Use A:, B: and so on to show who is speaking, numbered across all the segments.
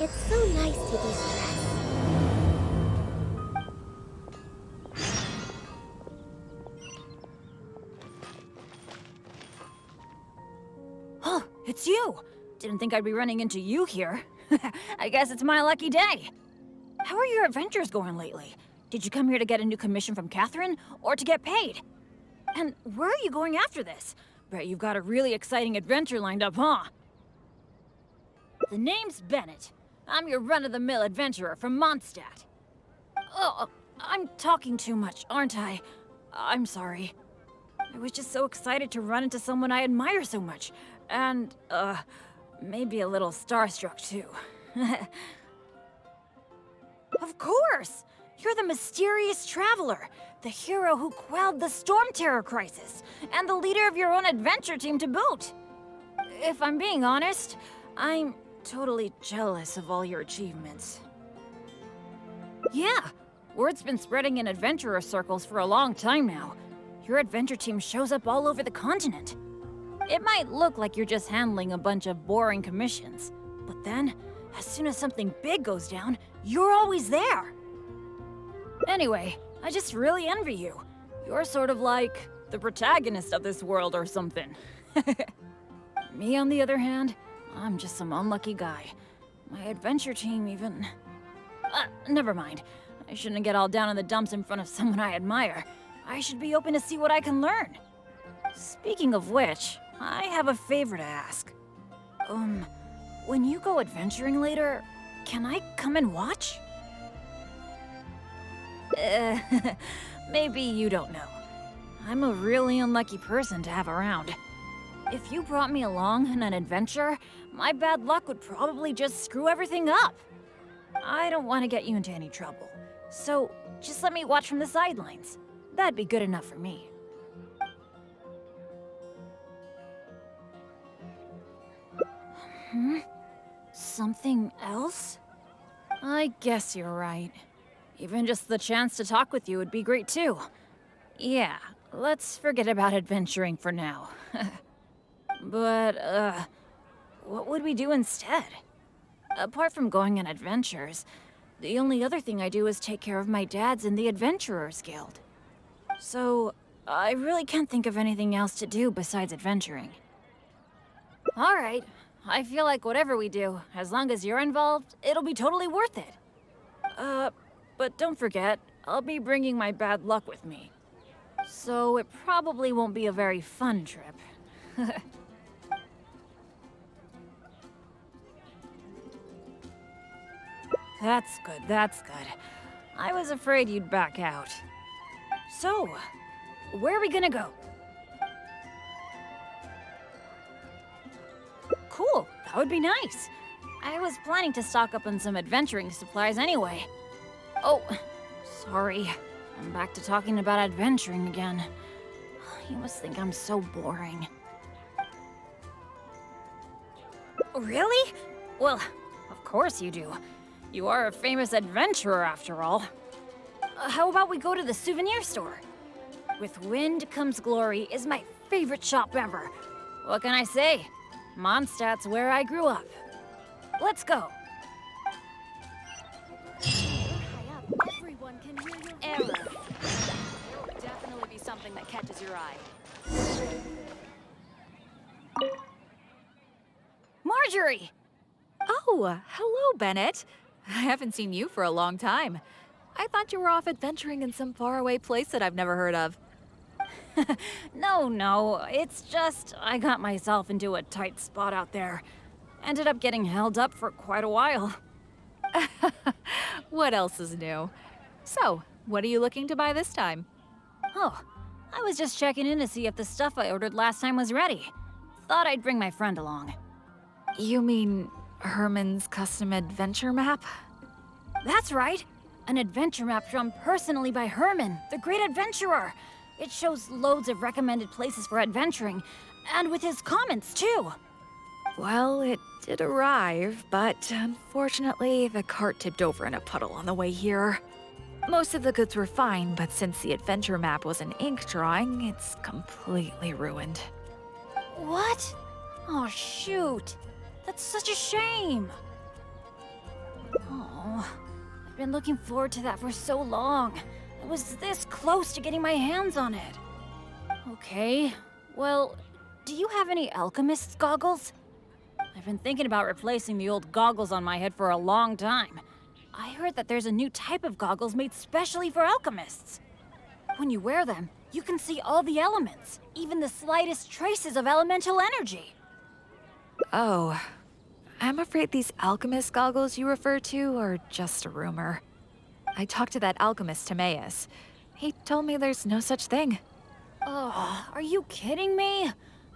A: It's so nice to de-stress.
B: Oh, it's you! Didn't think I'd be running into you here. I guess it's my lucky day. How are your adventures going lately? Did you come here to get a new commission from Catherine, or to get paid? And where are you going after this? Bet you've got a really exciting adventure lined up, huh? The name's Bennett. I'm your run-of-the-mill adventurer from Mondstadt. Oh, I'm talking too much, aren't I? I'm sorry. I was just so excited to run into someone I admire so much. And, maybe a little starstruck, too. Of course! You're the mysterious traveler, the hero who quelled the Storm Terror crisis, and the leader of your own adventure team to boot. If I'm being honest, I'm totally jealous of all your achievements. Yeah, word's been spreading in adventurer circles for a long time now. Your adventure team shows up all over the continent. It might look like you're just handling a bunch of boring commissions, but then, as soon as something big goes down, you're always there. Anyway, I just really envy you. You're sort of like the protagonist of this world or something. Me, on the other hand, I'm just some unlucky guy. My adventure team even... never mind. I shouldn't get all down in the dumps in front of someone I admire. I should be open to see what I can learn. Speaking of which, I have a favor to ask. When you go adventuring later, can I come and watch? Maybe you don't know. I'm a really unlucky person to have around. If you brought me along on an adventure, my bad luck would probably just screw everything up. I don't want to get you into any trouble, so just let me watch from the sidelines. That'd be good enough for me. Something else? I guess you're right. Even just the chance to talk with you would be great too. Yeah, let's forget about adventuring for now. But, what would we do instead? Apart from going on adventures, the only other thing I do is take care of my dad's in the Adventurers Guild. So, I really can't think of anything else to do besides adventuring. Alright, I feel like whatever we do, as long as you're involved, it'll be totally worth it. But don't forget, I'll be bringing my bad luck with me. So it probably won't be a very fun trip. That's good, that's good. I was afraid you'd back out. So, where are we gonna go? Cool, that would be nice. I was planning to stock up on some adventuring supplies anyway. Oh, sorry. I'm back to talking about adventuring again. You must think I'm so boring. Really? Well, of course you do. You are a famous adventurer after all. How about we go to the souvenir store? With Wind Comes Glory is my favorite shop ever. What can I say? Mondstadt's where I grew up. Let's go.
C: Everyone can hear your error. There will definitely be something that catches your eye.
B: Marjorie!
D: Oh, hello, Bennett. I haven't seen you for a long time. I thought you were off adventuring in some faraway place that I've never heard of.
B: No, it's just I got myself into a tight spot out there. Ended up getting held up for quite a while.
D: What else is new? So, what are you looking to buy this time?
B: Oh, I was just checking in to see if the stuff I ordered last time was ready. Thought I'd bring my friend along.
D: You mean Herman's custom adventure map?
B: That's right! An adventure map drawn personally by Herman, the great adventurer. It shows loads of recommended places for adventuring, and with his comments too.
D: Well, it did arrive, but unfortunately, the cart tipped over in a puddle on the way here. Most of the goods were fine, but since the adventure map was an ink drawing, it's completely ruined.
B: What? Oh, shoot. That's such a shame. been looking forward to that for so long. I was this close to getting my hands on it. Okay, well, do you have any alchemist's goggles? I've been thinking about replacing the old goggles on my head for a long time. I heard that there's a new type of goggles made specially for alchemists. When you wear them, you can see all the elements, even the slightest traces of elemental energy.
D: Oh, I'm afraid these alchemist goggles you refer to are just a rumor. I talked to that alchemist, Timaeus. He told me there's no such thing.
B: Oh, are you kidding me?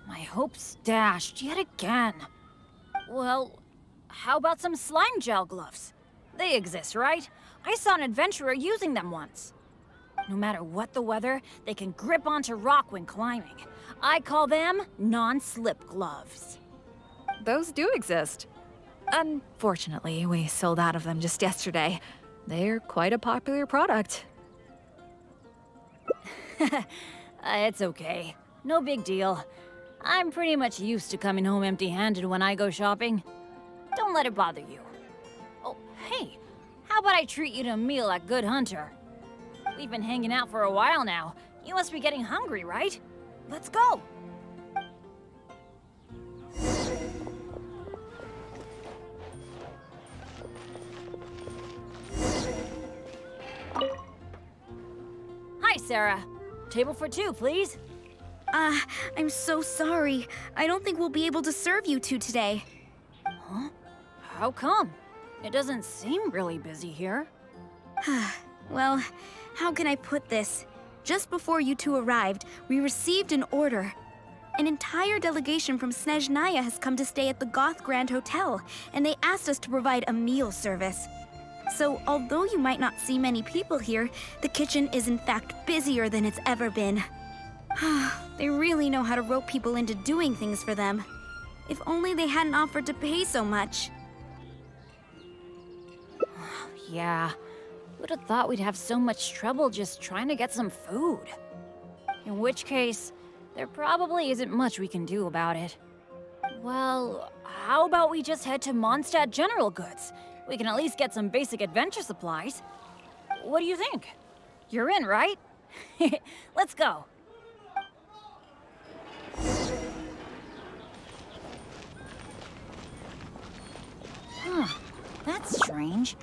B: My hopes dashed yet again. Well, how about some slime gel gloves? They exist, right? I saw an adventurer using them once. No matter what the weather, they can grip onto rock when climbing. I call them non-slip gloves.
D: Those do exist. Unfortunately, we sold out of them just yesterday. They're quite a popular product.
B: It's okay. No big deal. I'm pretty much used to coming home empty-handed when I go shopping. Don't let it bother you. Oh, hey, how about I treat you to a meal at Good Hunter? We've been hanging out for a while now. You must be getting hungry, right? Let's go. Hi, Sarah. Table for two, please.
A: I'm so sorry. I don't think we'll be able to serve you two today.
B: Huh? How come? It doesn't seem really busy here.
A: Well, how can I put this? Just before you two arrived, we received an order. An entire delegation from Snezhnaya has come to stay at the Goth Grand Hotel, and they asked us to provide a meal service. So, although you might not see many people here, the kitchen is in fact busier than it's ever been. They really know how to rope people into doing things for them. If only they hadn't offered to pay so much.
B: Yeah, would have thought we'd have so much trouble just trying to get some food. In which case, there probably isn't much we can do about it. Well, how about we just head to Mondstadt General Goods? We can at least get some basic adventure supplies. What do you think? You're in, right? Let's go. Huh, that's strange.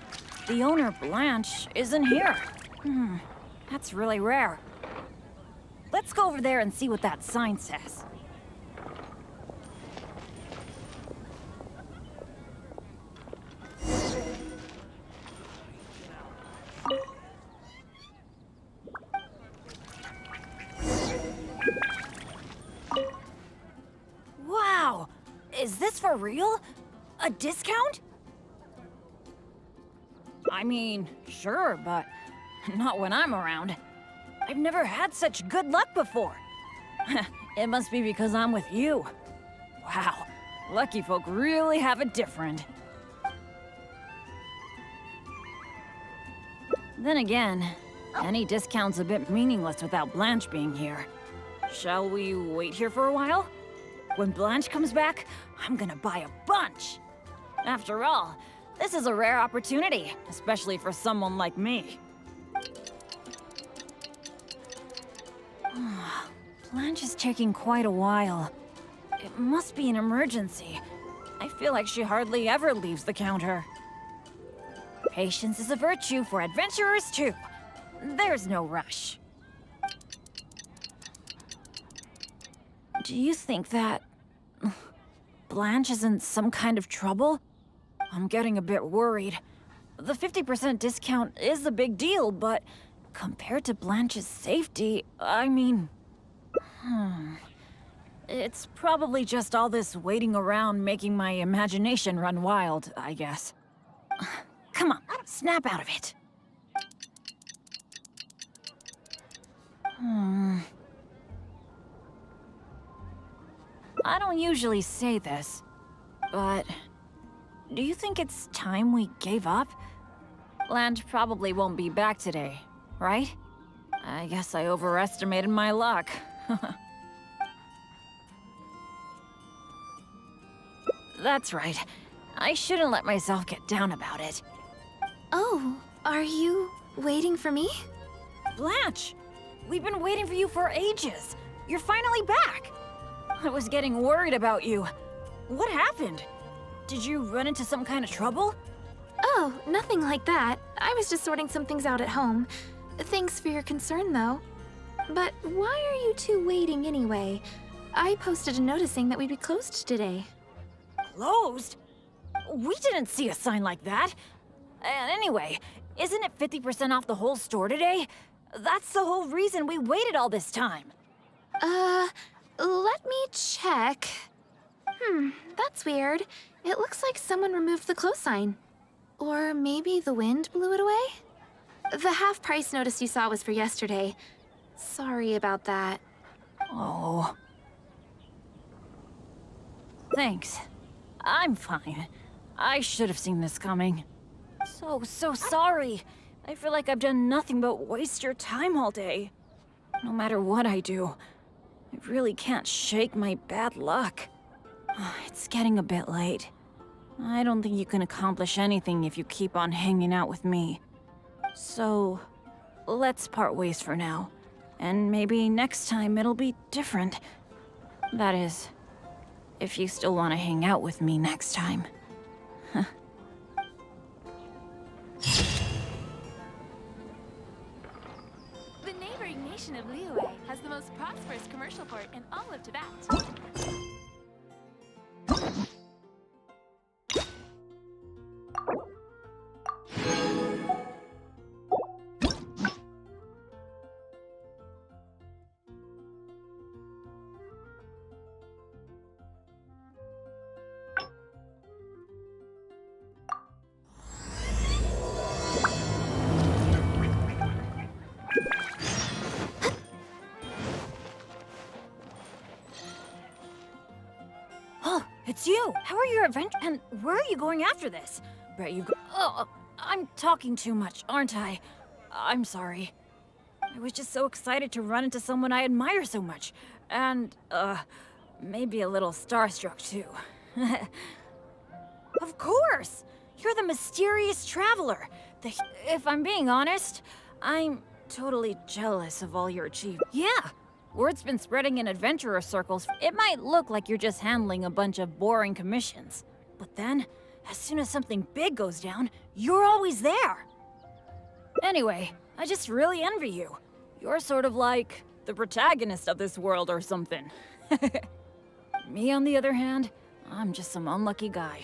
B: The owner, Blanche, isn't here. That's really rare. Let's go over there and see what that sign says. Wow! Is this for real? A discount? I mean, sure, but not when I'm around. I've never had such good luck before. It must be because I'm with you. Wow, lucky folk really have it different. Then again, any discount's a bit meaningless without Blanche being here. Shall we wait here for a while? When Blanche comes back, I'm gonna buy a bunch. After all, this is a rare opportunity, especially for someone like me. Blanche is taking quite a while. It must be an emergency. I feel like she hardly ever leaves the counter. Patience is a virtue for adventurers too. There's no rush. Do you think that Blanche is in some kind of trouble? I'm getting a bit worried. The 50% discount is a big deal, but compared to Blanche's safety, I mean... It's probably just all this waiting around making my imagination run wild, I guess. Come on, snap out of it. I don't usually say this, but do you think it's time we gave up? Blanche probably won't be back today, right? I guess I overestimated my luck. That's right. I shouldn't let myself get down about it.
A: Oh, are you waiting for me?
B: Blanche! We've been waiting for you for ages. You're finally back. I was getting worried about you. What happened? Did you run into some kind of trouble?
A: Oh, nothing like that. I was just sorting some things out at home. Thanks for your concern, though. But why are you two waiting anyway? I posted a notice saying that we'd be closed today.
B: Closed? We didn't see a sign like that. And anyway, isn't it 50% off the whole store today? That's the whole reason we waited all this time.
A: Let me check. That's weird. It looks like someone removed the close sign. Or maybe the wind blew it away? The half-price notice you saw was for yesterday. Sorry about that.
B: Oh. Thanks. I'm fine. I should have seen this coming. So sorry. I feel like I've done nothing but waste your time all day. No matter what I do, I really can't shake my bad luck. It's getting a bit late. I don't think you can accomplish anything if you keep on hanging out with me. So, let's part ways for now. And maybe next time it'll be different. That is, if you still want to hang out with me next time.
C: The neighboring nation of Liyue has the most prosperous commercial port in all of Tibet.
B: It's you! How are your adventures? And where are you going after this? Bet you go- Oh, I'm talking too much, aren't I? I'm sorry. I was just so excited to run into someone I admire so much. And, maybe a little starstruck too. Of course! You're the mysterious traveler. If I'm being honest, I'm totally jealous of all your achievements. Yeah! Word's been spreading in adventurer circles. It might look like you're just handling a bunch of boring commissions. But then, as soon as something big goes down, you're always there. Anyway, I just really envy you. You're sort of like the protagonist of this world or something. Me, on the other hand, I'm just some unlucky guy.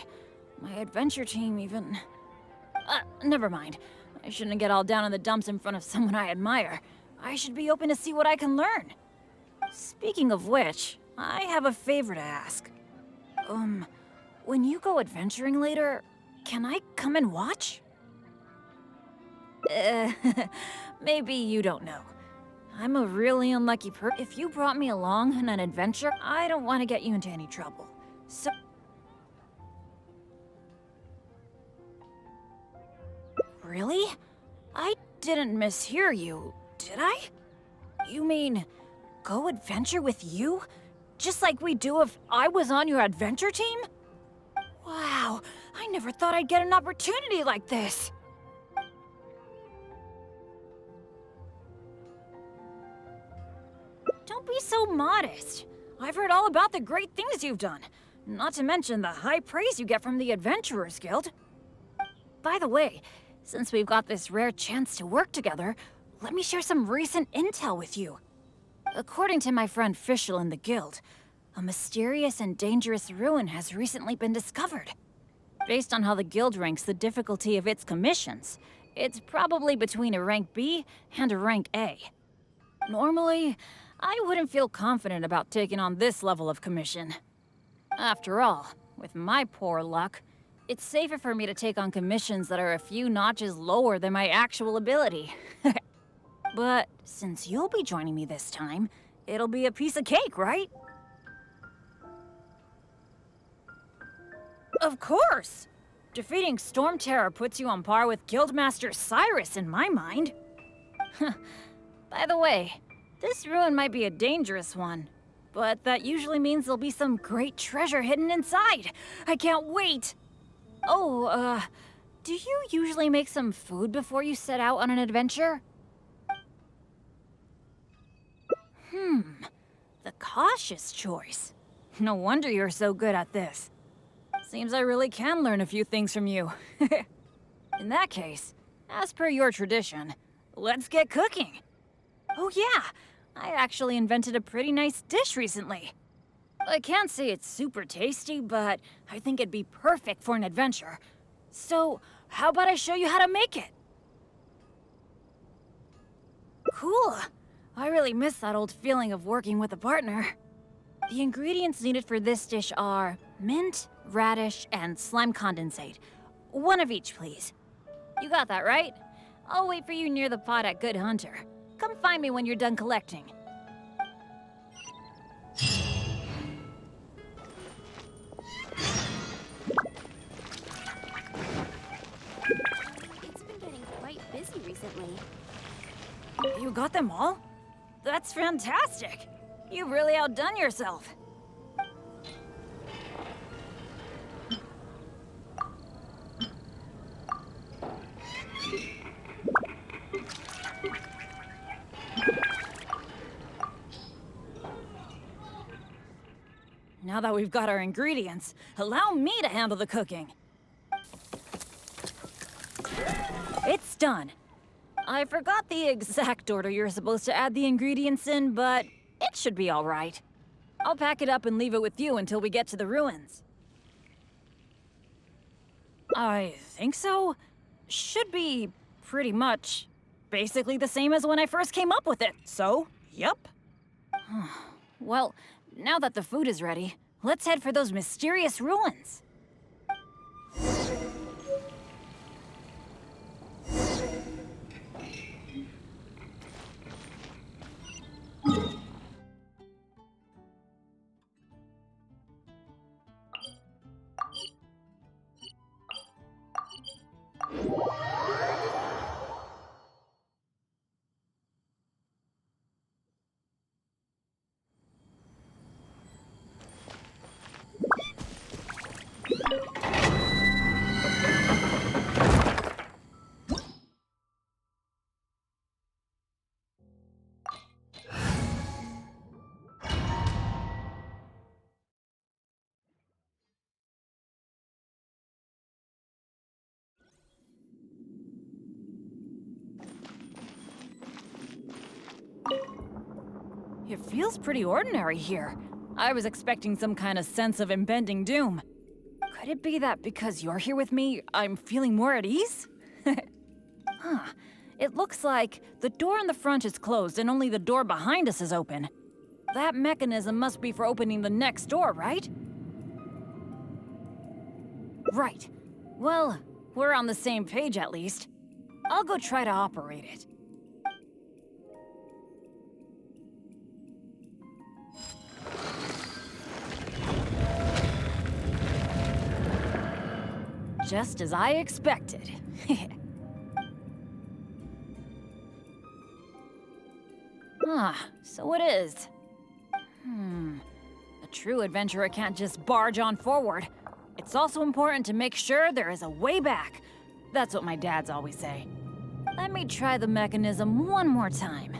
B: My adventure team even... never mind. I shouldn't get all down in the dumps in front of someone I admire. I should be open to see what I can learn. Speaking of which, I have a favor to ask. When you go adventuring later, can I come and watch? Maybe you don't know. I'm a really unlucky person. If you brought me along on an adventure, I don't want to get you into any trouble. So... Really? I didn't mishear you, did I? You mean... go adventure with you? Just like we do if I was on your adventure team? Wow, I never thought I'd get an opportunity like this. Don't be so modest. I've heard all about the great things you've done. Not to mention the high praise you get from the Adventurers Guild. By the way, since we've got this rare chance to work together, let me share some recent intel with you. According to my friend Fischl in the guild, a mysterious and dangerous ruin has recently been discovered. Based on how the guild ranks the difficulty of its commissions, it's probably between a rank B and a rank A. Normally, I wouldn't feel confident about taking on this level of commission. After all, with my poor luck, it's safer for me to take on commissions that are a few notches lower than my actual ability. But since you'll be joining me this time, it'll be a piece of cake, right? Of course! Defeating Storm Terror puts you on par with Guildmaster Cyrus in my mind. By the way, this ruin might be a dangerous one, but that usually means there'll be some great treasure hidden inside. I can't wait! Oh, do you usually make some food before you set out on an adventure? The cautious choice. No wonder you're so good at this. Seems I really can learn a few things from you. In that case, as per your tradition, let's get cooking. Oh yeah, I actually invented a pretty nice dish recently. I can't say it's super tasty, but I think it'd be perfect for an adventure. So, how about I show you how to make it? Cool. I really miss that old feeling of working with a partner. The ingredients needed for this dish are mint, radish, and slime condensate. One of each, please. You got that, right? I'll wait for you near the pot at Good Hunter. Come find me when you're done collecting.
A: It's been getting quite busy recently.
B: You got them all? That's fantastic! You've really outdone yourself. Now that we've got our ingredients, allow me to handle the cooking. It's done. I forgot the exact order you're supposed to add the ingredients in, but it should be all right. I'll pack it up and leave it with you until we get to the ruins. I think so. Should be pretty much basically the same as when I first came up with it, so, yup. Well, now that the food is ready, let's head for those mysterious ruins. It feels pretty ordinary here. I was expecting some kind of sense of impending doom. Could it be that because you're here with me, I'm feeling more at ease? Huh. It looks like the door in the front is closed and only the door behind us is open. That mechanism must be for opening the next door, right? Right. Well, we're on the same page at least. I'll go try to operate it. Just as I expected. So it is. A true adventurer can't just barge on forward. It's also important to make sure there is a way back. That's what my dads always say. Let me try the mechanism one more time.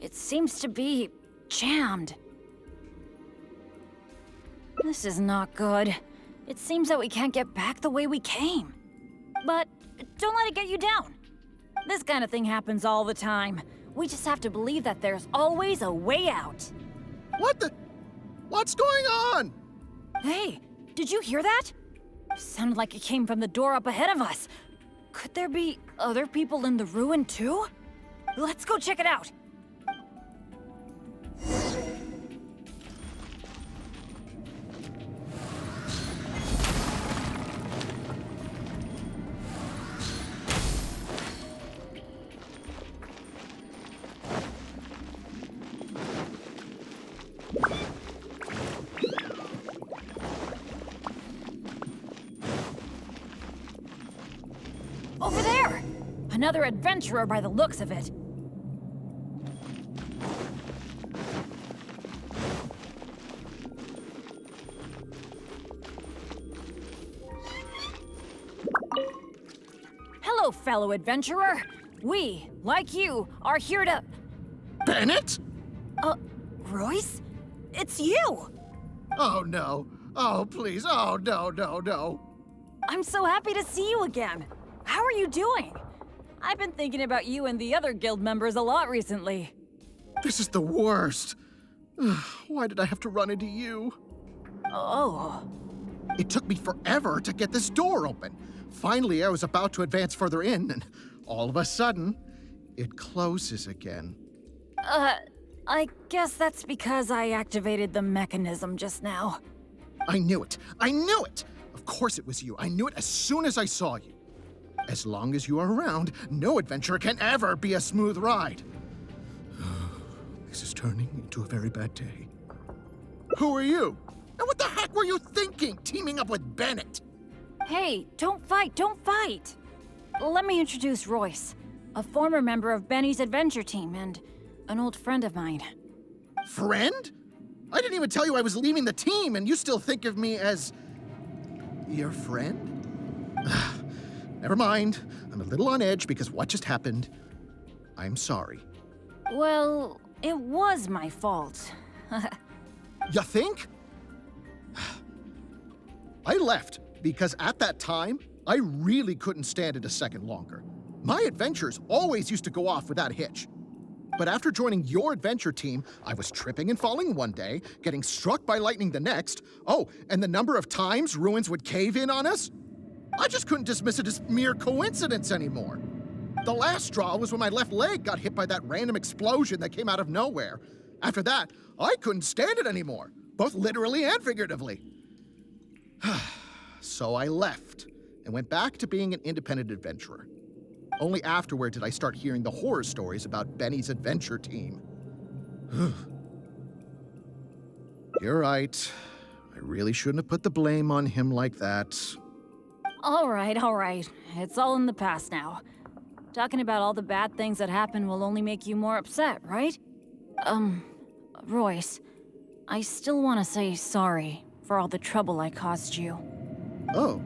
B: It seems to be jammed. This is not good. It seems that we can't get back the way we came. But don't let it get you down. This kind of thing happens all the time. We just have to believe that there's always a way out.
E: What's going on?
B: Hey, did you hear that? Sounded like it came from the door up ahead of us. Could there be other people in the ruin too? Let's go check it out. Over there! Another adventurer by the looks of it. Hello, fellow adventurer. We, like you, are here to...
E: Bennett?
B: Royce? It's you!
E: Oh no. Oh please. Oh no, no, no.
B: I'm so happy to see you again. How are you doing? I've been thinking about you and the other guild members a lot recently.
E: This is the worst. Why did I have to run into you?
B: Oh.
E: It took me forever to get this door open. Finally, I was about to advance further in, and all of a sudden, it closes again.
B: I guess that's because I activated the mechanism just now.
E: I knew it. I knew it! Of course it was you. I knew it as soon as I saw you. As long as you are around, no adventure can ever be a smooth ride. This is turning into a very bad day. Who are you? And what the heck were you thinking, teaming up with Bennett?
B: Hey, don't fight, don't fight! Let me introduce Royce, a former member of Benny's adventure team and an old friend of mine.
E: Friend? I didn't even tell you I was leaving the team, and you still think of me as... your friend? Never mind. I'm a little on edge because what just happened. I'm sorry.
B: Well, it was my fault.
E: You think? I left because at that time, I really couldn't stand it a second longer. My adventures always used to go off without a hitch. But after joining your adventure team, I was tripping and falling one day, getting struck by lightning the next. Oh, and the number of times ruins would cave in on us? I just couldn't dismiss it as mere coincidence anymore. The last straw was when my left leg got hit by that random explosion that came out of nowhere. After that, I couldn't stand it anymore, both literally and figuratively. So I left and went back to being an independent adventurer. Only afterward did I start hearing the horror stories about Benny's adventure team. You're right. I really shouldn't have put the blame on him like that.
B: All right. It's all in the past now. Talking about all the bad things that happened will only make you more upset, right? Royce, I still want to say sorry for all the trouble I caused you.
E: Oh.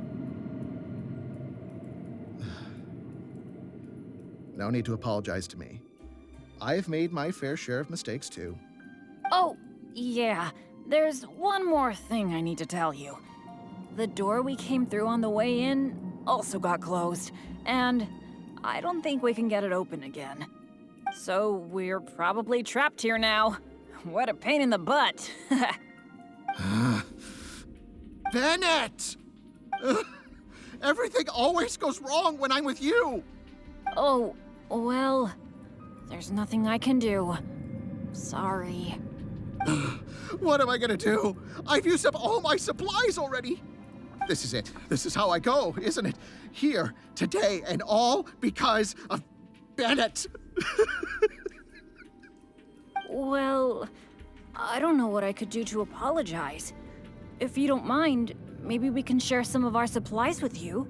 E: No need to apologize to me. I've made my fair share of mistakes too.
B: Oh, yeah. There's one more thing I need to tell you. The door we came through on the way in also got closed, and I don't think we can get it open again. So we're probably trapped here now. What a pain in the butt.
E: Bennett! Everything always goes wrong when I'm with you!
B: Oh, well, there's nothing I can do. Sorry.
E: What am I gonna do? I've used up all my supplies already! This is it. This is how I go, isn't it? Here, today, and all because of Bennett!
B: Well, I don't know what I could do to apologize. If you don't mind, maybe we can share some of our supplies with you.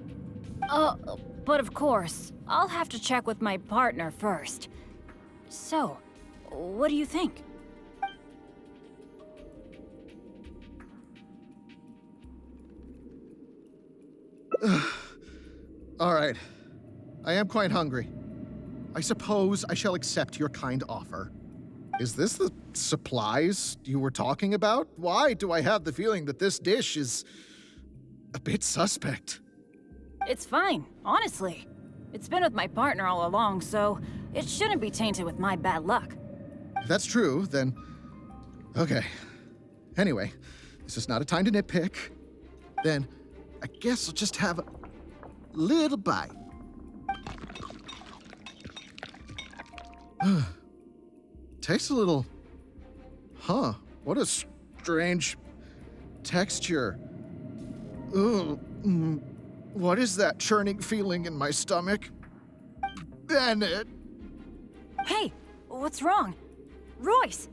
B: But of course, I'll have to check with my partner first. So, what do you think?
E: All right. I am quite hungry. I suppose I shall accept your kind offer. Is this the supplies you were talking about? Why do I have the feeling that this dish is a bit suspect?
B: It's fine, honestly. It's been with my partner all along, so it shouldn't be tainted with my bad luck.
E: If that's true, then okay. Anyway, this is not a time to nitpick. Then I guess I'll just have a little bite. Tastes a little... Huh, what a strange texture. Ugh, what is that churning feeling in my stomach? Bennett!
B: Hey, what's wrong? Royce!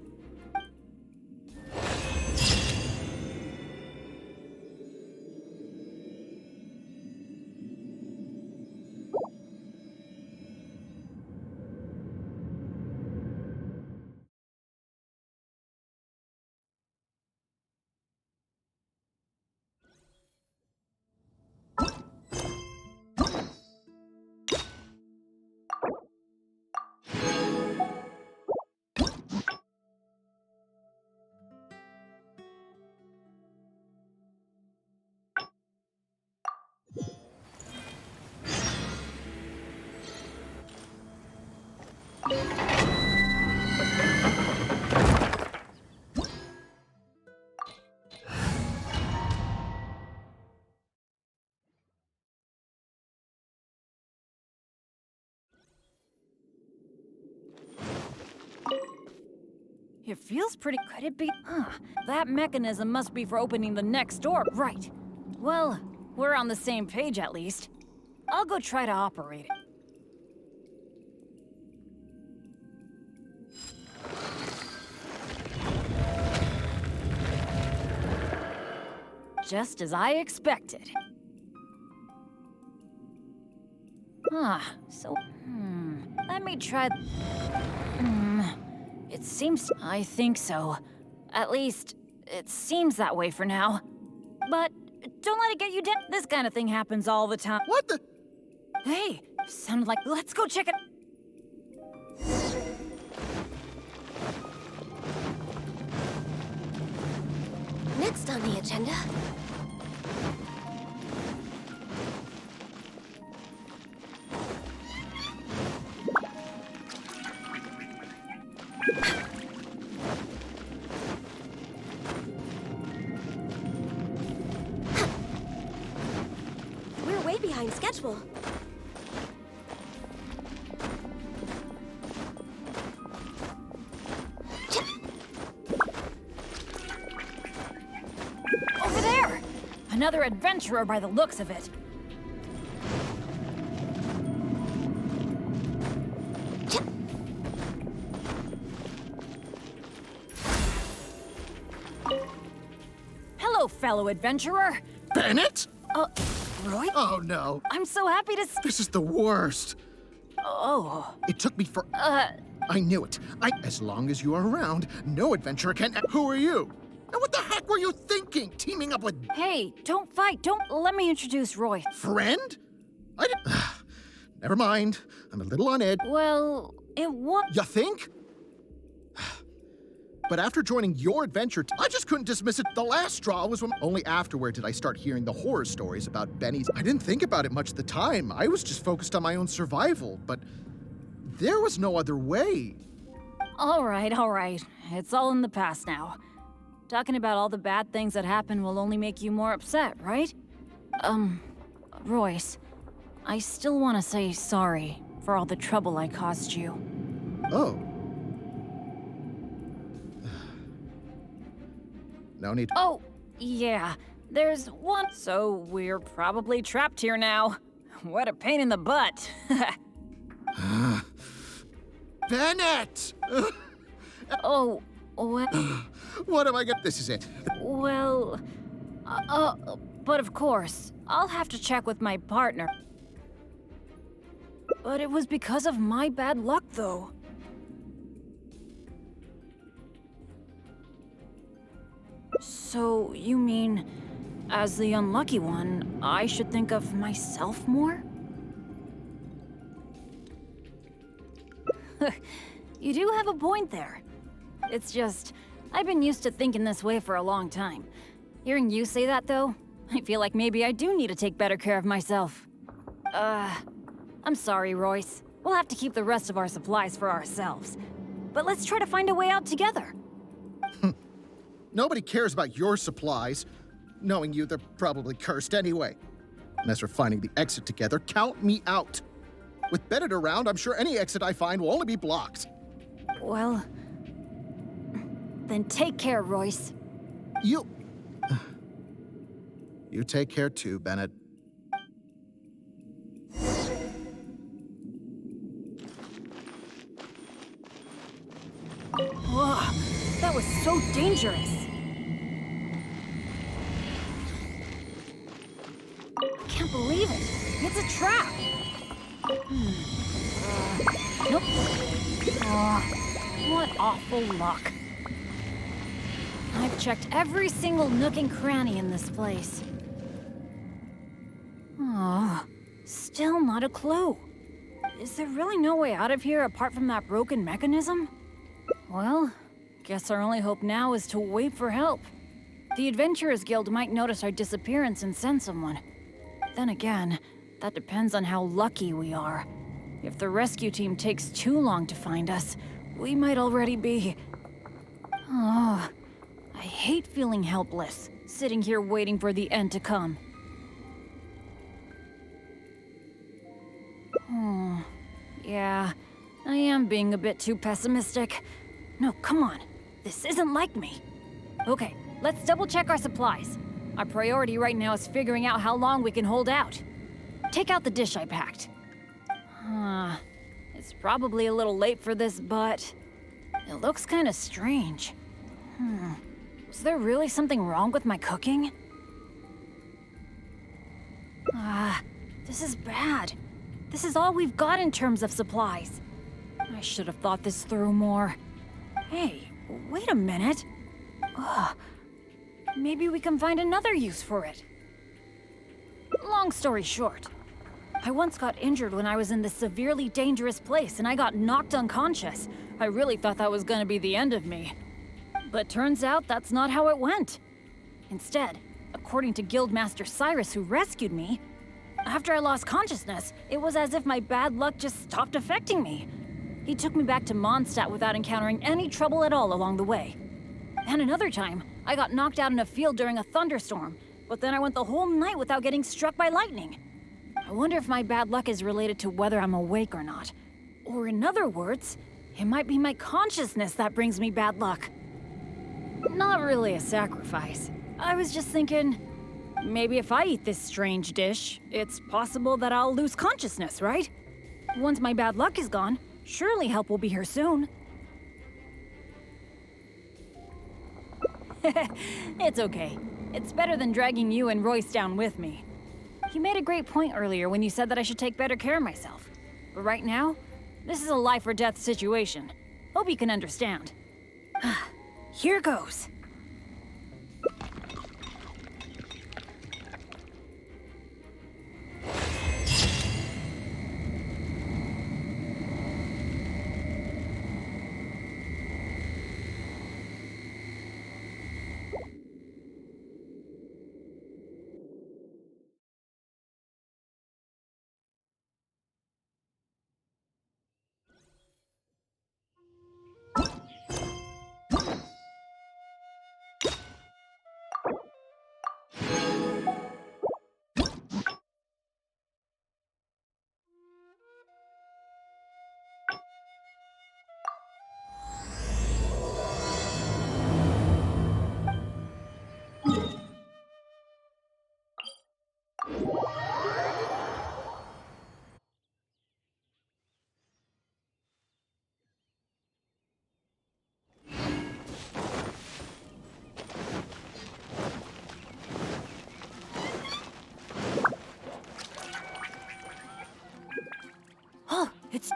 B: It feels pretty. Could it be? That mechanism must be for opening the next door. Right. Well, we're on the same page at least. I'll go try to operate it. Just as I expected. Let me try. It seems. I think so. At least, it seems that way for now. But don't let it get you down. This kind of thing happens all the time.
E: What the?
B: Hey, sounded like. Let's go check it.
F: Next on the agenda. We're way behind schedule.
B: Over there! Another adventurer by the looks of it. Hello, fellow adventurer.
E: Bennett?
B: Roy?
E: Oh no.
B: I'm so happy to
E: This is the worst.
B: Oh.
E: It took me for. I knew it. As long as you are around, no adventurer can. Who are you? And what the heck were you thinking? Teaming up with
B: Hey, don't fight. Don't. Let me introduce Roy.
E: friend? I didn't. Never mind. I'm a little on edge.
B: Well, it was.
E: You think? But after joining your adventure, I just couldn't dismiss it. The last straw was when only afterward did I start hearing the horror stories about Benny's. I didn't think about it much at the time. I was just focused on my own survival, but there was no other way.
B: All right. It's all in the past now. Talking about all the bad things that happened will only make you more upset, right? Royce, I still want to say sorry for all the trouble I caused you.
E: Oh. No need.
B: Oh, yeah. There's one. So we're probably trapped here now. What a pain in the butt.
E: Bennett!
B: Oh, what?
E: What am I gonna? This is it.
B: Well, but of course, I'll have to check with my partner. But it was because of my bad luck, though. So, you mean, as the unlucky one, I should think of myself more? You do have a point there. It's just, I've been used to thinking this way for a long time. Hearing you say that, though, I feel like maybe I do need to take better care of myself. I'm sorry, Royce. We'll have to keep the rest of our supplies for ourselves. But let's try to find a way out together.
E: Nobody cares about your supplies. Knowing you, they're probably cursed anyway. And as for finding the exit together, count me out. With Bennett around, I'm sure any exit I find will only be blocked.
B: Well, then take care, Royce.
E: You take care too, Bennett.
B: Whoa, that was so dangerous. I can't believe it. It's a trap. Nope. What awful luck. I've checked every single nook and cranny in this place. Still not a clue. Is there really no way out of here apart from that broken mechanism? Well, guess our only hope now is to wait for help. The Adventurers Guild might notice our disappearance and send someone. Then again, that depends on how lucky we are. If the rescue team takes too long to find us, we might already be... Oh, I hate feeling helpless, sitting here waiting for the end to come. Yeah, I am being a bit too pessimistic. No, come on. This isn't like me. Okay, let's double check our supplies. Our priority right now is figuring out how long we can hold out. Take out the dish I packed. It's probably a little late for this, but it looks kind of strange. Was there really something wrong with my cooking? This is bad. This is all we've got in terms of supplies. I should have thought this through more. Hey, wait a minute. Maybe we can find another use for it. Long story short, I once got injured when I was in this severely dangerous place and I got knocked unconscious. I really thought that was gonna be the end of me. But turns out that's not how it went. Instead, according to Guildmaster Cyrus who rescued me, after I lost consciousness, it was as if my bad luck just stopped affecting me. He took me back to Mondstadt without encountering any trouble at all along the way. And another time, I got knocked out in a field during a thunderstorm, but then I went the whole night without getting struck by lightning. I wonder if my bad luck is related to whether I'm awake or not. Or in other words, it might be my consciousness that brings me bad luck. Not really a sacrifice. I was just thinking, maybe if I eat this strange dish, it's possible that I'll lose consciousness, right? Once my bad luck is gone, surely help will be here soon. It's okay. It's better than dragging you and Royce down with me. You made a great point earlier when you said that I should take better care of myself. But right now, this is a life or death situation. Hope you can understand. Here goes.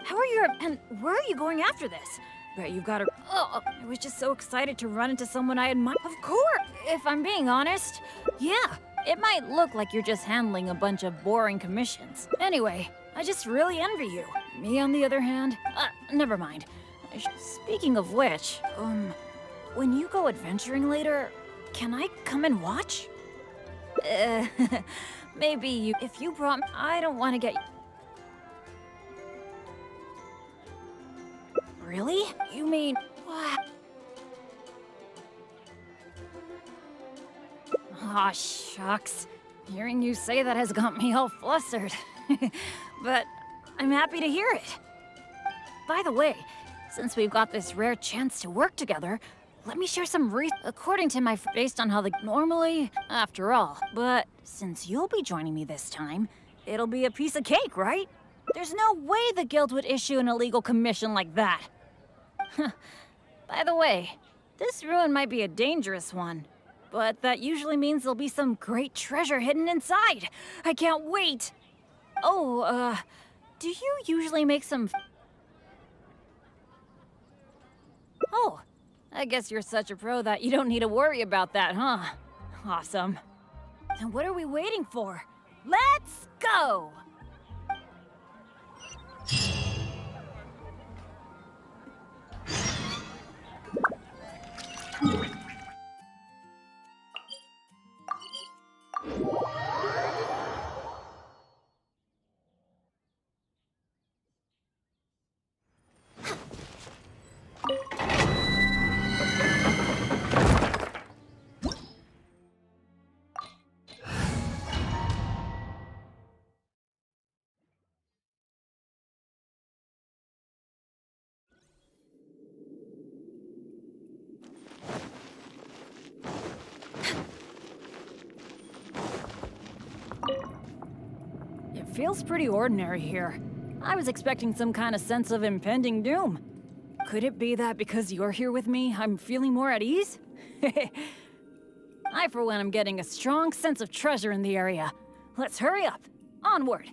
B: How are you, and where are you going after this? Bet you've got a... Oh, I was just so excited to run into someone I admire. Of course, if I'm being honest. Yeah, it might look like you're just handling a bunch of boring commissions. Anyway, I just really envy you. Me, on the other hand, never mind. Speaking of which, when you go adventuring later, can I come and watch? Maybe you... If you brought... I don't want to get... Really? You mean... What? Aw, shucks. Hearing you say that has got me all flustered. But I'm happy to hear it. By the way, since we've got this rare chance to work together, let me share some according to my based on how the normally, after all. But since you'll be joining me this time, it'll be a piece of cake, right? There's no way the guild would issue an illegal commission like that. By the way, this ruin might be a dangerous one, but that usually means there'll be some great treasure hidden inside. I can't wait. Oh, do you usually make some... Oh, I guess you're such a pro that you don't need to worry about that, huh? Awesome. And what are we waiting for? Let's go! feels pretty ordinary here. I was expecting some kind of sense of impending doom. Could it be that because you're here with me, I'm feeling more at ease? I, for one, am getting a strong sense of treasure in the area. Let's hurry up. Onward.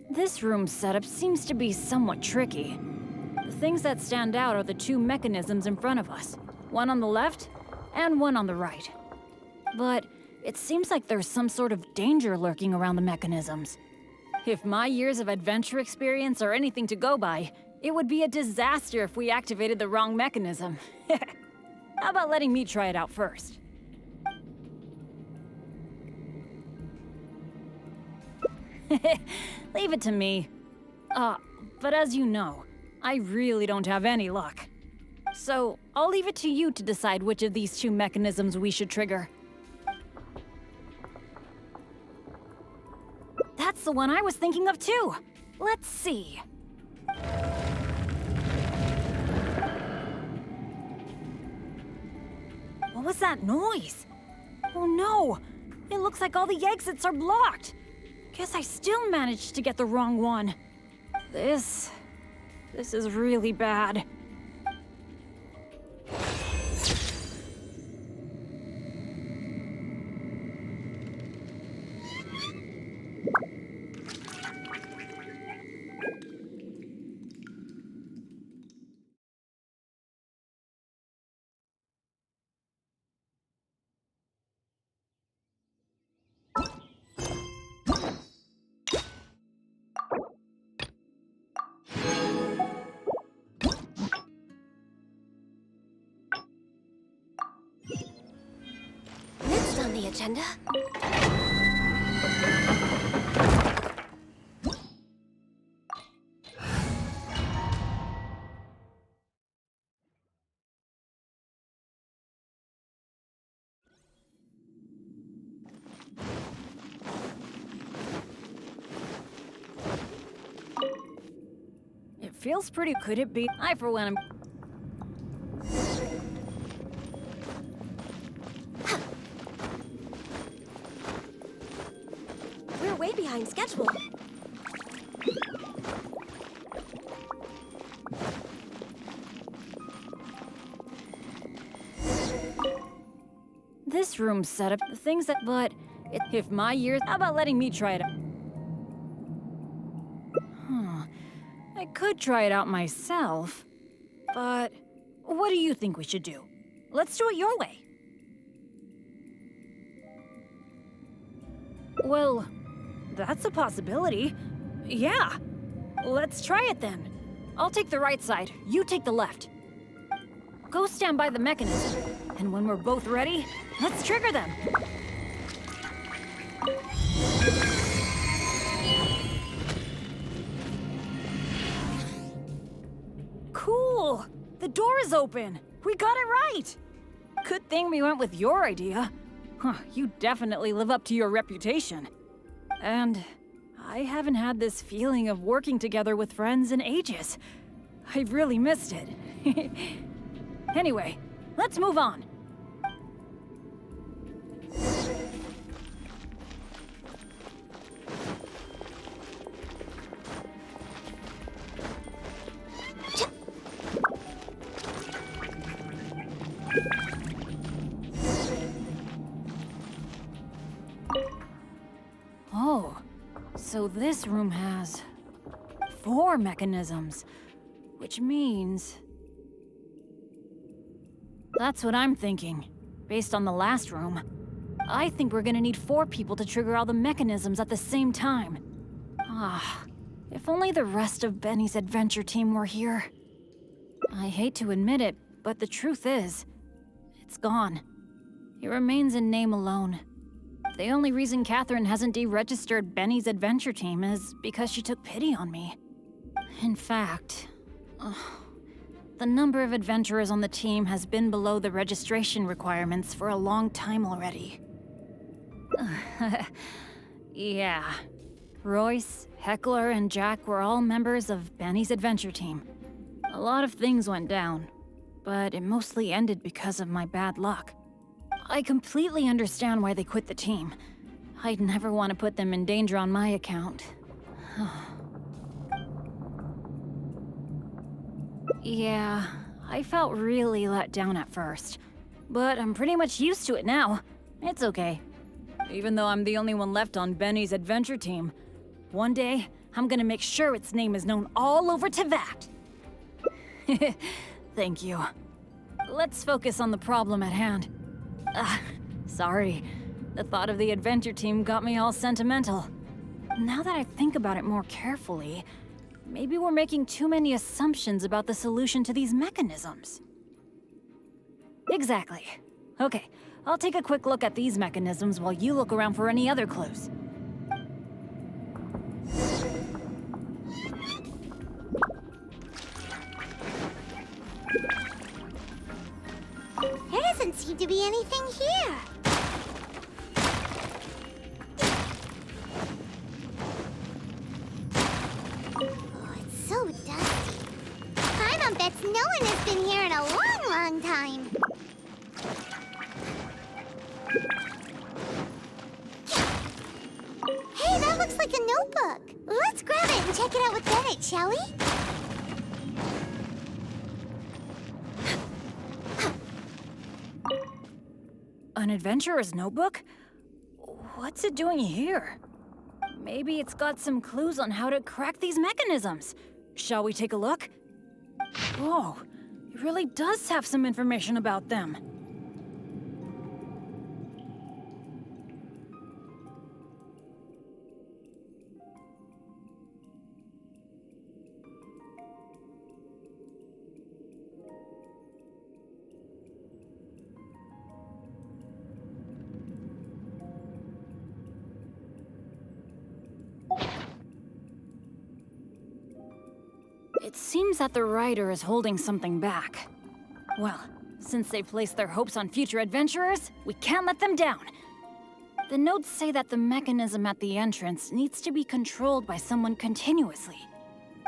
B: This room's setup seems to be somewhat tricky. The things that stand out are the two mechanisms in front of us, one on the left and one on the right. But it seems like there's some sort of danger lurking around the mechanisms. If my years of adventure experience are anything to go by, it would be a disaster if we activated the wrong mechanism. How about letting me try it out first? Leave it to me. But as you know, I really don't have any luck. So, I'll leave it to you to decide which of these two mechanisms we should trigger. That's the one I was thinking of too. Let's see. What was that noise? Oh no! It looks like all the exits are blocked. Guess I still managed to get the wrong one. This is really bad.
F: Next on the agenda.
B: It feels pretty. Could it be? I, for one, am.
F: We're way behind schedule.
B: This room's set up the things that, but if my years, how about letting me try it? I could try it out myself, but what do you think we should do? Let's do it your way. Well, that's a possibility. Yeah, let's try it then. I'll take the right side, you take the left. Go stand by the mechanism, and when we're both ready, let's trigger them. Cool! The door is open! We got it right! Good thing we went with your idea. You definitely live up to your reputation. And I haven't had this feeling of working together with friends in ages. I've really missed it. Anyway, let's move on. Oh, so this room has 4 mechanisms, which means... That's what I'm thinking. Based on the last room, I think we're gonna need 4 people to trigger all the mechanisms at the same time. If only the rest of Benny's adventure team were here. I hate to admit it, but the truth is, it's gone. It remains in name alone. The only reason Catherine hasn't deregistered Benny's adventure team is because she took pity on me. In fact, The number of adventurers on the team has been below the registration requirements for a long time already. Yeah. Royce, Heckler, and Jack were all members of Benny's adventure team. A lot of things went down, but it mostly ended because of my bad luck. I completely understand why they quit the team. I'd never want to put them in danger on my account. Yeah, I felt really let down at first, but I'm pretty much used to it now. It's okay. Even though I'm the only one left on Benny's adventure team, one day I'm gonna make sure its name is known all over Teyvat. Thank you. Let's focus on the problem at hand. Sorry. The thought of the adventure team got me all sentimental. Now that I think about it more carefully, maybe we're making too many assumptions about the solution to these mechanisms. Exactly. Okay, I'll take a quick look at these mechanisms while you look around for any other clues.
F: There doesn't seem to be anything here. Oh, it's so dusty. Paimon bets no one has been here in a long, long time. Hey, that looks like a notebook. Let's grab it and check it out with Bennett, shall we?
B: An adventurer's notebook? What's it doing here? Maybe it's got some clues on how to crack these mechanisms. Shall we take a look? Whoa, it really does have some information about them. It seems that the writer is holding something back. Well, since they placed their hopes on future adventurers, we can't let them down. The notes say that the mechanism at the entrance needs to be controlled by someone continuously.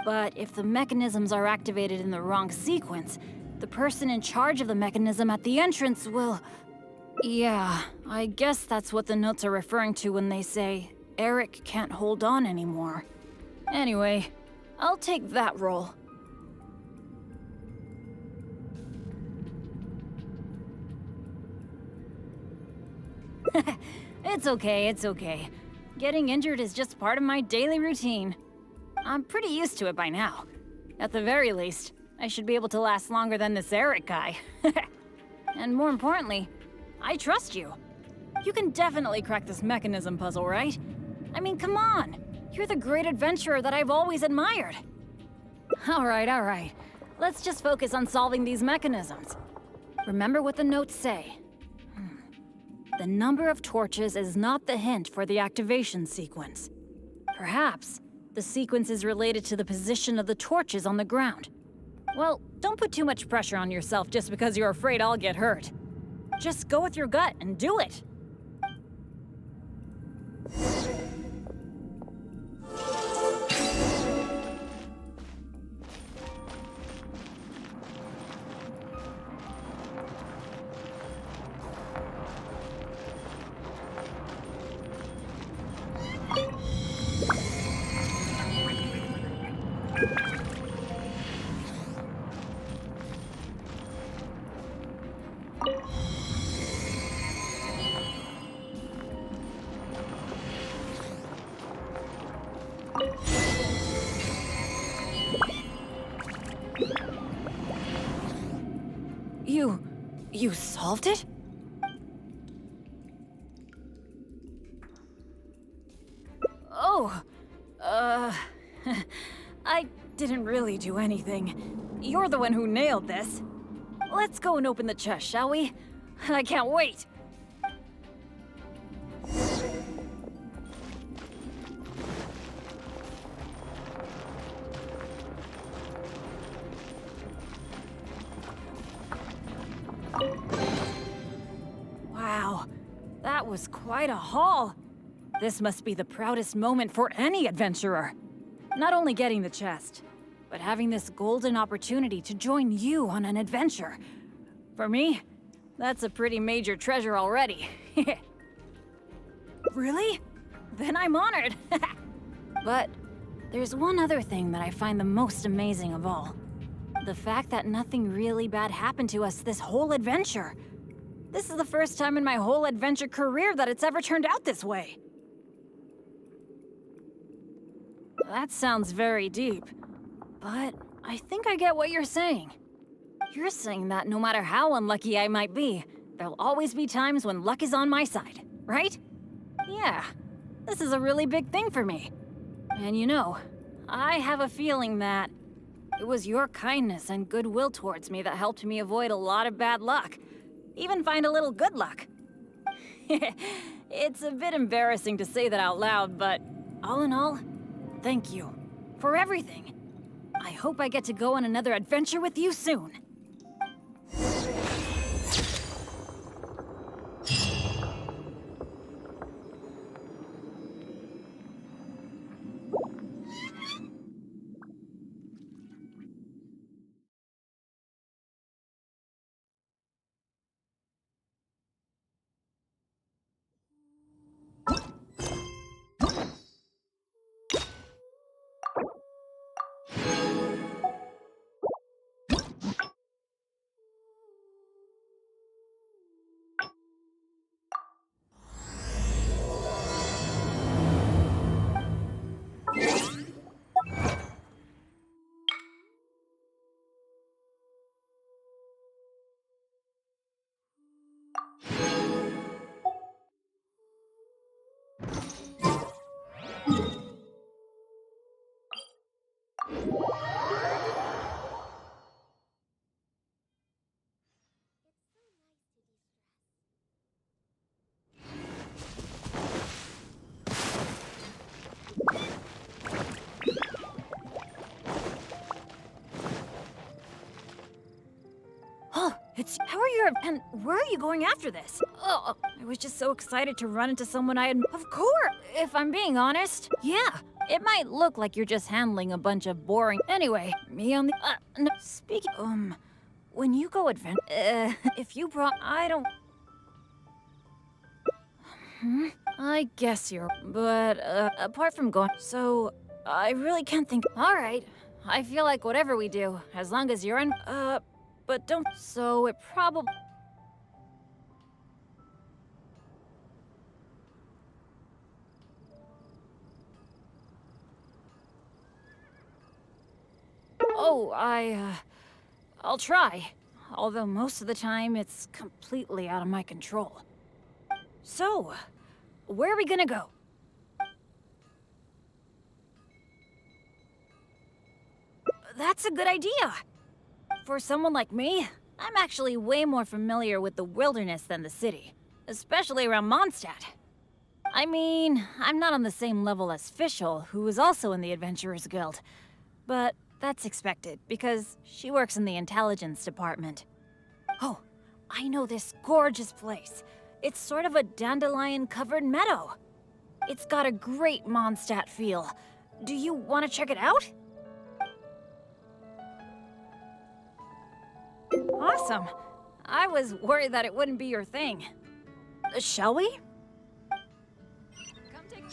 B: But if the mechanisms are activated in the wrong sequence, the person in charge of the mechanism at the entrance will... Yeah, I guess that's what the notes are referring to when they say, Eric can't hold on anymore. Anyway, I'll take that role. It's okay, it's okay. Getting injured is just part of my daily routine. I'm pretty used to it by now. At the very least, I should be able to last longer than this Eric guy. And more importantly, I trust you. You can definitely crack this mechanism puzzle, right? I mean, come on. You're the great adventurer that I've always admired. All right. Let's just focus on solving these mechanisms. Remember what the notes say. The number of torches is not the hint for the activation sequence. Perhaps the sequence is related to the position of the torches on the ground. Well, don't put too much pressure on yourself just because you're afraid I'll get hurt. Just go with your gut and do it. You solved it? Oh, I didn't really do anything. You're the one who nailed this. Let's go and open the chest, shall we? I can't wait. That was quite a haul. This must be the proudest moment for any adventurer. Not only getting the chest, but having this golden opportunity to join you on an adventure. For me, that's a pretty major treasure already. Really? Then I'm honored. But there's one other thing that I find the most amazing of all. The fact that nothing really bad happened to us this whole adventure. This is the first time in my whole adventure career that it's ever turned out this way. That sounds very deep, but I think I get what you're saying. You're saying that no matter how unlucky I might be, there'll always be times when luck is on my side, right? Yeah, this is a really big thing for me. And you know, I have a feeling that it was your kindness and goodwill towards me that helped me avoid a lot of bad luck. Even find a little good luck. It's a bit embarrassing to say that out loud, but all in all, thank you for everything. I hope I get to go on another adventure with you soon. How are you, and where are you going after this? Oh, I was just so excited to run into someone I had. Of course, if I'm being honest. Yeah, it might look like you're just handling a bunch of boring. Anyway, me on the. No, speaking. When you go if you brought. I don't. I guess you're. But, apart from going. So, I really can't think. Alright, I feel like whatever we do, as long as you're in. But don't. So it probably. Oh, I'll try. Although most of the time it's completely out of my control. So, where are we gonna go? That's a good idea. For someone like me, I'm actually way more familiar with the wilderness than the city, especially around Mondstadt. I mean, I'm not on the same level as Fischl, who is also in the Adventurers Guild, but that's expected because she works in the intelligence department. Oh, I know this gorgeous place. It's sort of a dandelion-covered meadow. It's got a great Mondstadt feel. Do you want to check it out? Awesome. I was worried that it wouldn't be your thing. Shall we? Come take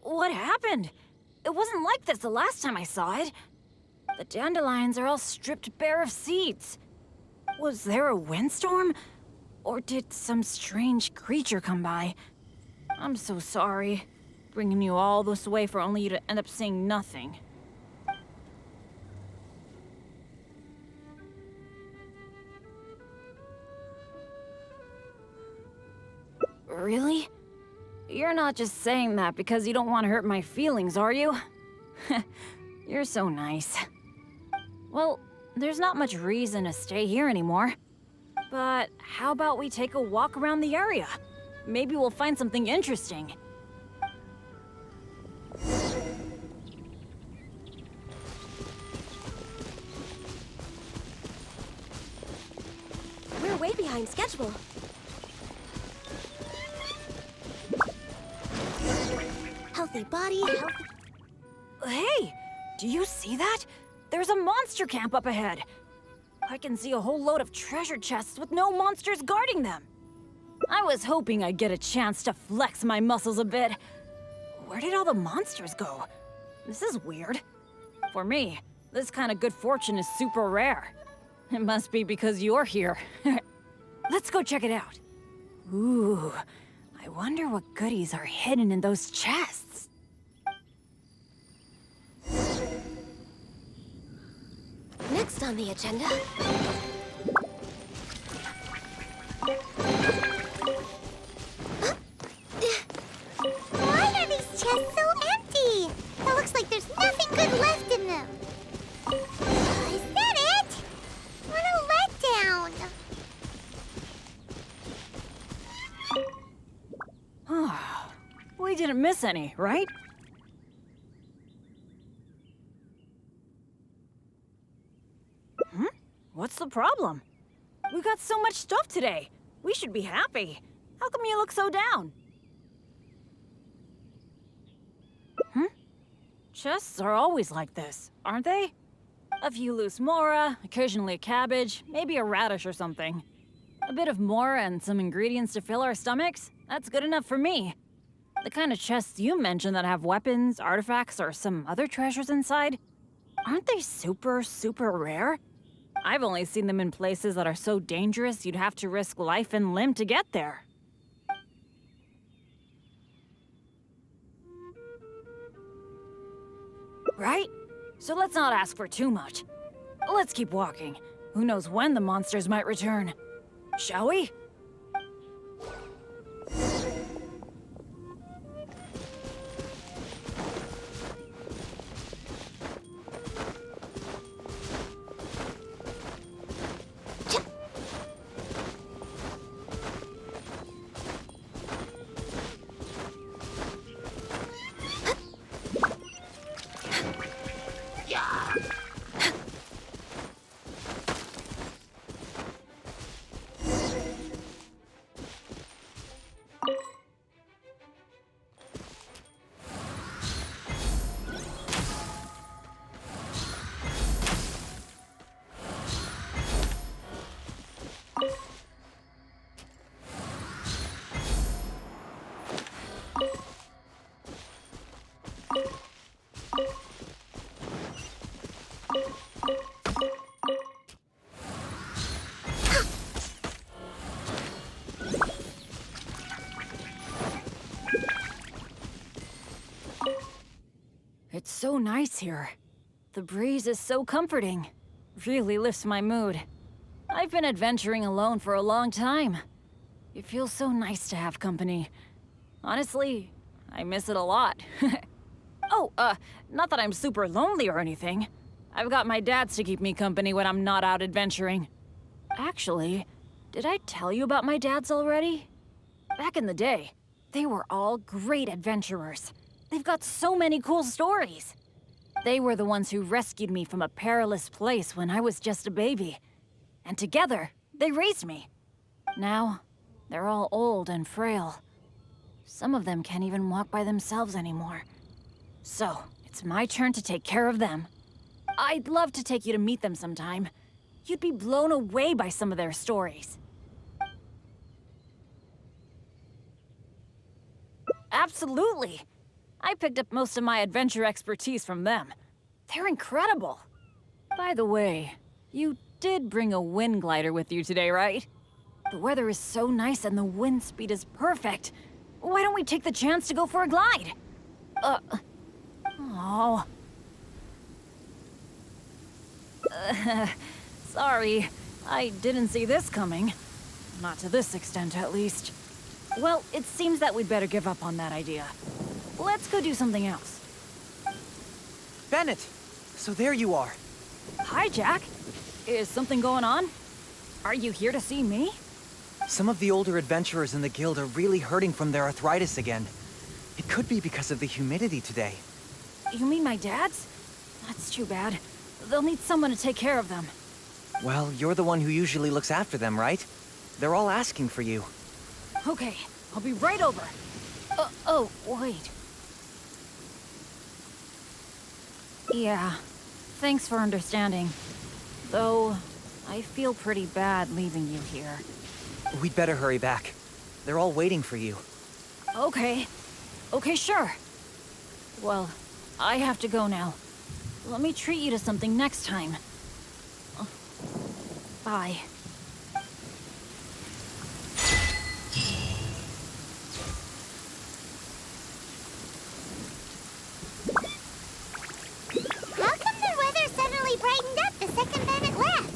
B: What happened? It wasn't like this the last time I saw it. The dandelions are all stripped bare of seeds. Was there a windstorm? Or did some strange creature come by? I'm so sorry. Bringing you all this way for only you to end up seeing nothing. Really? You're not just saying that because you don't want to hurt my feelings, are you? You're so nice. Well, there's not much reason to stay here anymore. But how about we take a walk around the area? Maybe we'll find something interesting.
G: We're way behind schedule. Healthy body, healthy...
B: Hey! Do you see that? There's a monster camp up ahead. I can see a whole load of treasure chests with no monsters guarding them. I was hoping I'd get a chance to flex my muscles a bit. Where did all the monsters go? This is weird. For me, this kind of good fortune is super rare. It must be because you're here. Let's go check it out. Ooh, I wonder what goodies are hidden in those chests.
G: Next on the agenda.
F: Why are these chests so empty? It looks like there's nothing good left in them. Is that it? What a letdown.
B: We didn't miss any, right? What's the problem? We got so much stuff today. We should be happy. How come you look so down? Chests are always like this, aren't they? A few loose mora, occasionally a cabbage, maybe a radish or something. A bit of mora and some ingredients to fill our stomachs? That's good enough for me. The kind of chests you mentioned that have weapons, artifacts, or some other treasures inside, aren't they super, super rare? I've only seen them in places that are so dangerous you'd have to risk life and limb to get there. Right? So let's not ask for too much. Let's keep walking. Who knows when the monsters might return? Shall we? It's so nice here. The breeze is so comforting. Really lifts my mood. I've been adventuring alone for a long time. It feels so nice to have company. Honestly, I miss it a lot. Not that I'm super lonely or anything. I've got my dads to keep me company when I'm not out adventuring. Actually, did I tell you about my dads already? Back in the day, they were all great adventurers. They've got so many cool stories. They were the ones who rescued me from a perilous place when I was just a baby. And together, they raised me. Now, they're all old and frail. Some of them can't even walk by themselves anymore. So, it's my turn to take care of them. I'd love to take you to meet them sometime. You'd be blown away by some of their stories. Absolutely. I picked up most of my adventure expertise from them. They're incredible. By the way, you did bring a wind glider with you today, right? The weather is so nice and the wind speed is perfect. Why don't we take the chance to go for a glide? Oh. Sorry, I didn't see this coming. Not to this extent, at least. Well, it seems that we'd better give up on that idea. Let's go do something else.
H: Bennett! So there you are.
B: Hi, Jack. Is something going on? Are you here to see me?
H: Some of the older adventurers in the guild are really hurting from their arthritis again. It could be because of the humidity today.
B: You mean my dad's? That's too bad. They'll need someone to take care of them.
H: Well, you're the one who usually looks after them, right? They're all asking for you.
B: Okay, I'll be right over. Oh, wait. Yeah, thanks for understanding. Though, I feel pretty bad leaving you here.
H: We'd better hurry back. They're all waiting for you.
B: Okay. Okay, sure. Well, I have to go now. Let me treat you to something next time. Bye.
F: How come the weather suddenly brightened up the second Bennett left?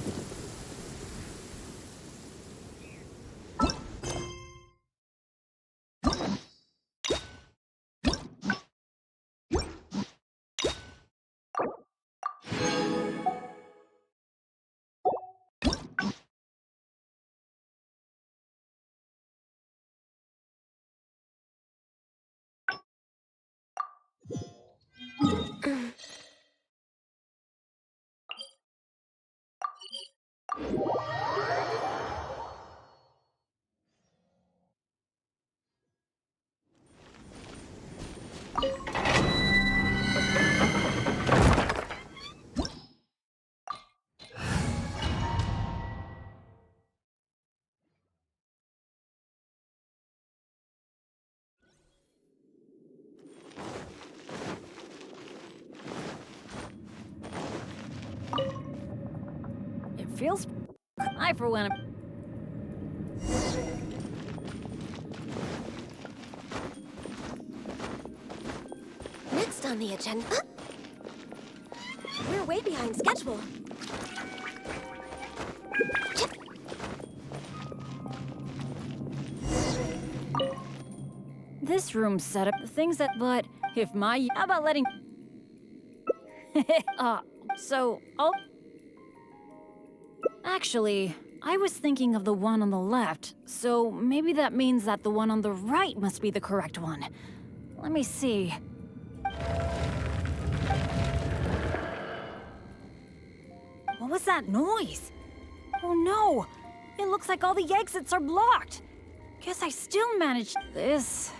B: It feels... I, for one...
G: Next on the agenda... We're way behind schedule.
B: This room's set up the things that... But if my... How about letting... so, I'll... Actually, I was thinking of the one on the left, so maybe that means that the one on the right must be the correct one. Let me see. What was that noise? Oh no! It looks like all the exits are blocked! Guess I still managed this.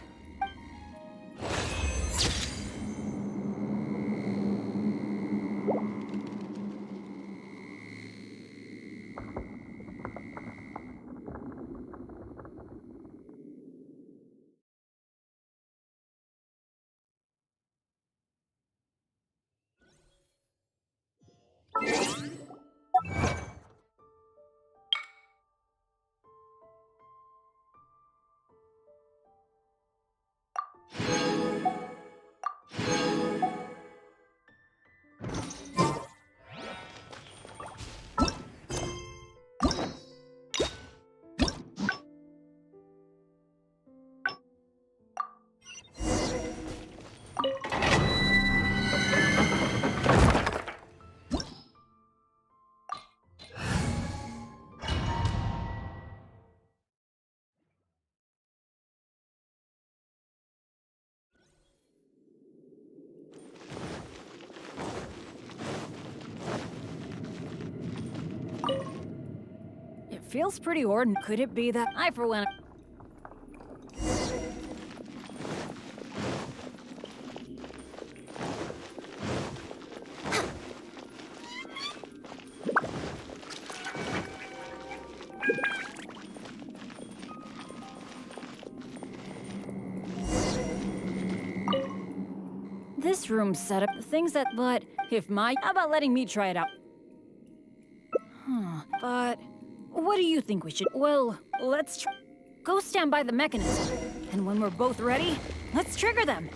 B: It feels pretty ordinary. Could it be that I, for one... This room's set up things that, but if my, how about letting me try it out? But what do you think we should? Well, let's go stand by the mechanism, and when we're both ready, let's trigger them.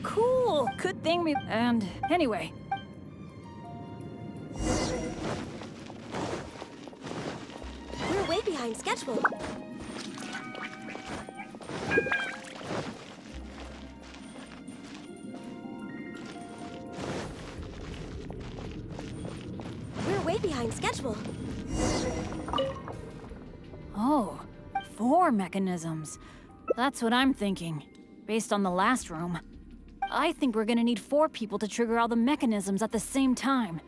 B: Cool. Good thing we. And anyway.
G: We're way behind schedule. We're way behind schedule.
B: Oh, 4 mechanisms. That's what I'm thinking, based on the last room. I think we're gonna need 4 people to trigger all the mechanisms at the same time.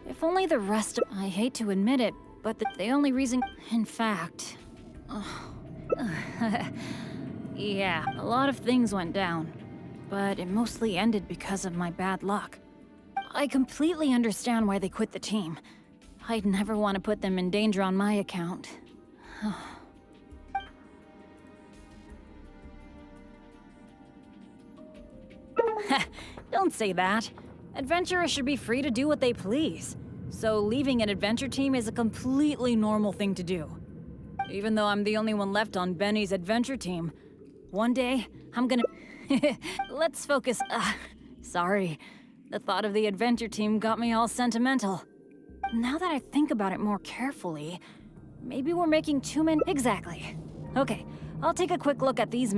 B: If only the rest of— I hate to admit it, but the only reason— In fact— yeah, a lot of things went down, but it mostly ended because of my bad luck. I completely understand why they quit the team. I'd never want to put them in danger on my account. Don't say that. Adventurers should be free to do what they please. So leaving an adventure team is a completely normal thing to do. Even though I'm the only one left on Benny's adventure team, one day I'm gonna... Let's focus. Sorry. The thought of the adventure team got me all sentimental. Now that I think about it more carefully, maybe we're making too many— Exactly. Okay, I'll take a quick look at these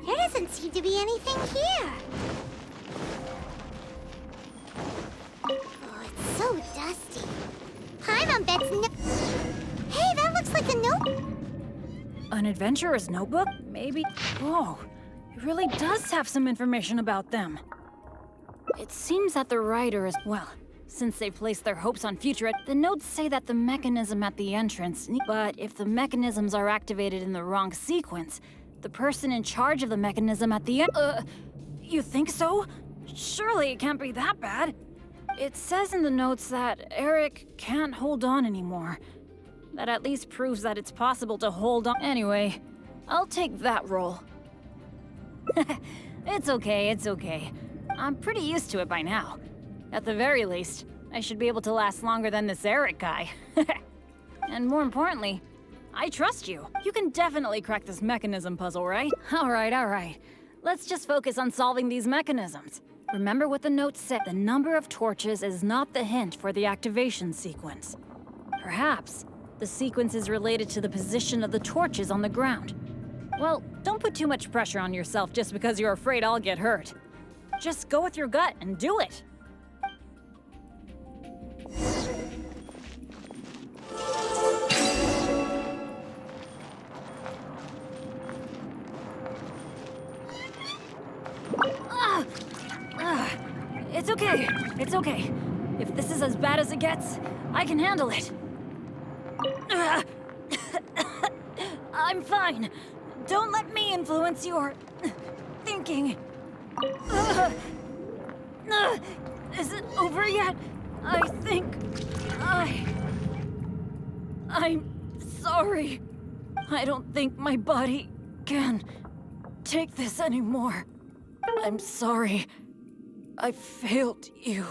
F: There doesn't seem to be anything here. Oh, it's so dusty. Hi, Mom Bet's Hey, that looks like a note.
B: An adventurer's notebook? Maybe. Whoa, it really does have some information about them. It seems that the writer is, well, since they placed their hopes on future, the notes say that the mechanism at the entrance, but if the mechanisms are activated in the wrong sequence, the person in charge of the mechanism at the end, you think so? Surely it can't be that bad. It says in the notes that Eric can't hold on anymore. That at least proves that it's possible to hold on. Anyway, I'll take that role. It's okay, it's okay. I'm pretty used to it by now. At the very least, I should be able to last longer than this Eric guy. And more importantly, I trust you. You can definitely crack this mechanism puzzle, right? All right. Let's just focus on solving these mechanisms. Remember what the note said, the number of torches is not the hint for the activation sequence. Perhaps the sequence is related to the position of the torches on the ground. Well, don't put too much pressure on yourself just because you're afraid I'll get hurt. Just go with your gut and do it. It's okay. If this is as bad as it gets, I can handle it. I'm fine. Don't let me influence your thinking. Is it over yet? I think I'm sorry. I don't think my body can take this anymore. I'm sorry. I failed you.